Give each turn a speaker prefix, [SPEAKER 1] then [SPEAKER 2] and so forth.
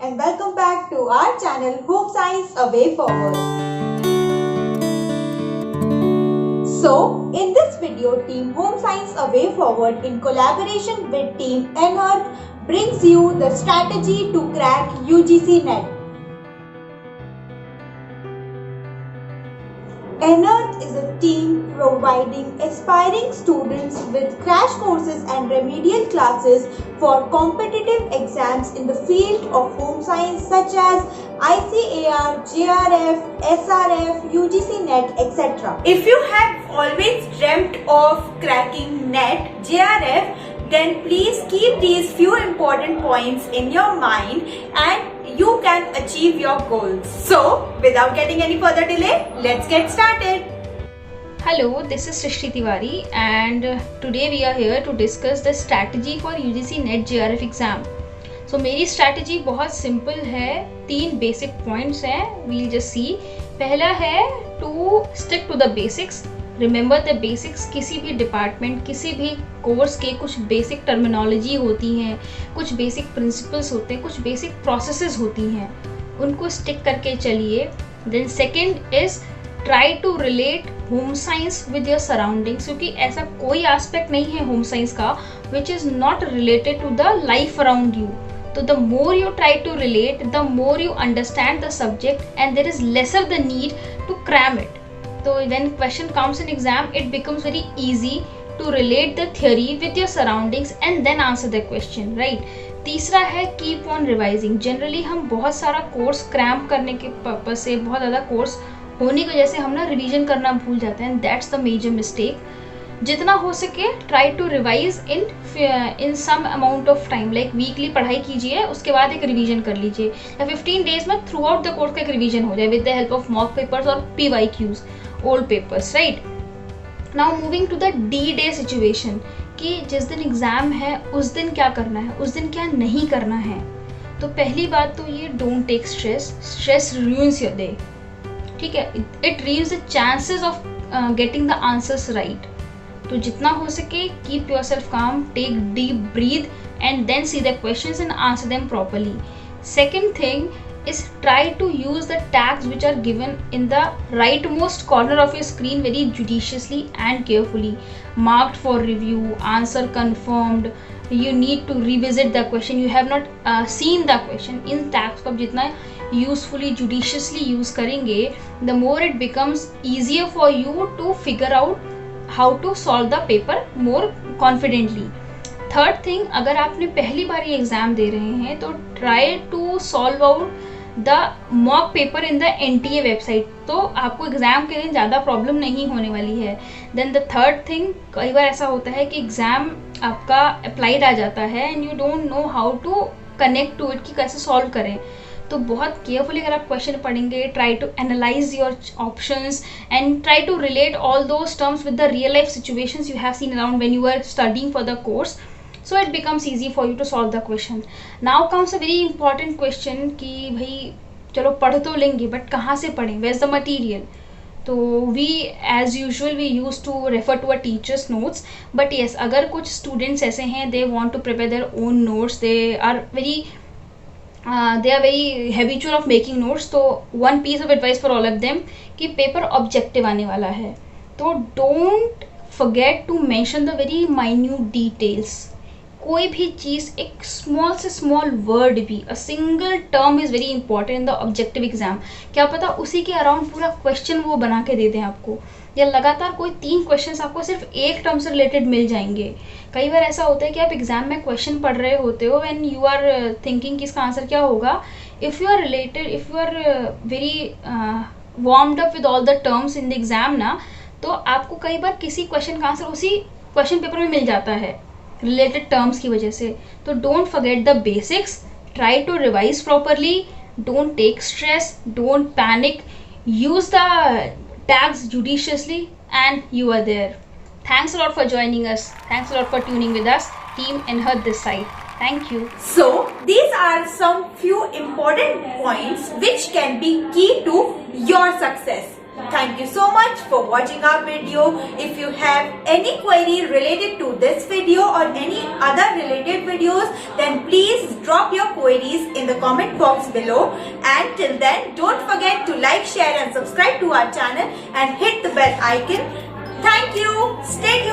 [SPEAKER 1] and welcome back to our channel Home Science A Way Forward. So, in this video, Team Home Science A Way Forward in collaboration with Team N-Earth brings you the strategy to crack UGC NET. N-Earth is a team providing aspiring students with crash courses and remedial classes for competitive exams in the field of home science such as ICAR, JRF, SRF, UGC NET, etc. If you have always dreamt of cracking NET, JRF, then please keep these few important points in your mind and you can achieve your goals. So, without getting any further delay, let's get started.
[SPEAKER 2] Hello, this is Srishti Tiwari and today we are here to discuss the strategy for UGC NET JRF exam. So मेरी strategy बहुत simple है, 3 basic points हैं, we'll just see. पहला है to stick to the basics. Remember the basics. किसी भी department, किसी भी कोर्स के कुछ बेसिक टर्मिनोलॉजी होती हैं, कुछ बेसिक प्रिंसिपल्स होते हैं, कुछ बेसिक प्रोसेसेस होती हैं, उनको स्टिक करके चलिए. Then second is try to relate home science with your surroundings, क्योंकि ऐसा कोई एस्पेक्ट नहीं है होम साइंस का which is not related to the life around you. So the more you try to relate, the more you understand the subject and there is lesser the need to cram it. So when question comes in exam, it becomes very easy to relate the theory with your surroundings and then answer the question, right? तीसरा है keep on revising. Generally हम बहुत सारा course cram करने के purpose से, बहुत ज़्यादा कोर्स होने की वजह से हम ना रिवीजन करना भूल जाते हैं. That's the major mistake. जितना हो सके try to revise in some amount of time, like weekly पढ़ाई कीजिए, उसके बाद एक रिवीजन कर लीजिए, या 15 डेज में थ्रू आउट द कोर्स का एक रिवीजन हो जाए with the help of mock papers और PYQs, old papers, right. Now moving to the D-Day situation, कि जिस दिन एग्जाम है उस दिन क्या करना है, उस दिन क्या नहीं करना है. तो पहली बात तो ये don't take stress. Stress ruins your day. ठीक है, it ruins the chances of getting the answers right. तो जितना हो सके keep yourself calm, take deep breath and then see the questions and answer them properly. Second thing is try to use the tags which are given in the rightmost corner of your screen very judiciously and carefully. Marked for review, answer confirmed, you need to revisit the question, you have not seen the question. In tags को आप जितना usefully judiciously use करेंगे, the more it becomes easier for you to figure out how to solve the paper more confidently. Third thing, अगर आपने पहली बार ये exam दे रहे हैं तो try to solve out the mock paper in the NTA website, तो आपको exam के दिन ज़्यादा प्रॉब्लम नहीं होने वाली है. देन द थर्ड थिंग, कई बार ऐसा होता है कि एग्ज़ाम आपका अप्लाइड आ जाता है and you don't know how to connect to it, कि कैसे सॉल्व करें. तो बहुत केयरफुली अगर आप क्वेश्चन पढ़ेंगे, try to analyse your options and try to relate all those terms with the real life situations you have seen around when you are studying for the course. So it becomes easy for you to solve the question. Now comes a very important question कि भाई चलो पढ़ तो लेंगे but कहाँ से पढ़ें, where is the material? तो we as usual we used to refer to a teacher's notes, but yes, अगर कुछ students ऐसे हैं they want to prepare their own notes, they are very habitual of making notes. तो one piece of advice for all of them कि paper objective आने वाला है, तो don't forget to mention the very minute details. कोई भी चीज़, एक small से स्मॉल वर्ड भी, a single term is very important in the objective exam. क्या पता उसी के अराउंड पूरा क्वेश्चन वो बना के दे दें आपको, या लगातार कोई 3 क्वेश्चन आपको सिर्फ एक टर्म से रिलेटेड मिल जाएंगे. कई बार ऐसा होता है कि आप एग्जाम में क्वेश्चन पढ़ रहे होते हो एंड यू आर थिंकिंग कि इसका आंसर क्या होगा. If you are very warmed up with all the terms in the exam ना, तो आपको कई बार किसी क्वेश्चन का आंसर उसी क्वेश्चन पेपर में मिल जाता है रिलेटेड टर्म्स की वजह से. तो don't forget the basics, try to revise properly, don't take stress, don't panic, use the tags judiciously and you are there. Thanks a lot for joining us. Thanks a lot for tuning with us. Team N-Earth this side. Thank you.
[SPEAKER 1] So these are some few important points which can be key to your success. Thank you so much for watching our video. If you have any query related to this video or any other related videos, then please drop your queries in the comment box below. And till then, don't forget to like, share and subscribe to our channel and hit the bell icon. Thank you. Stay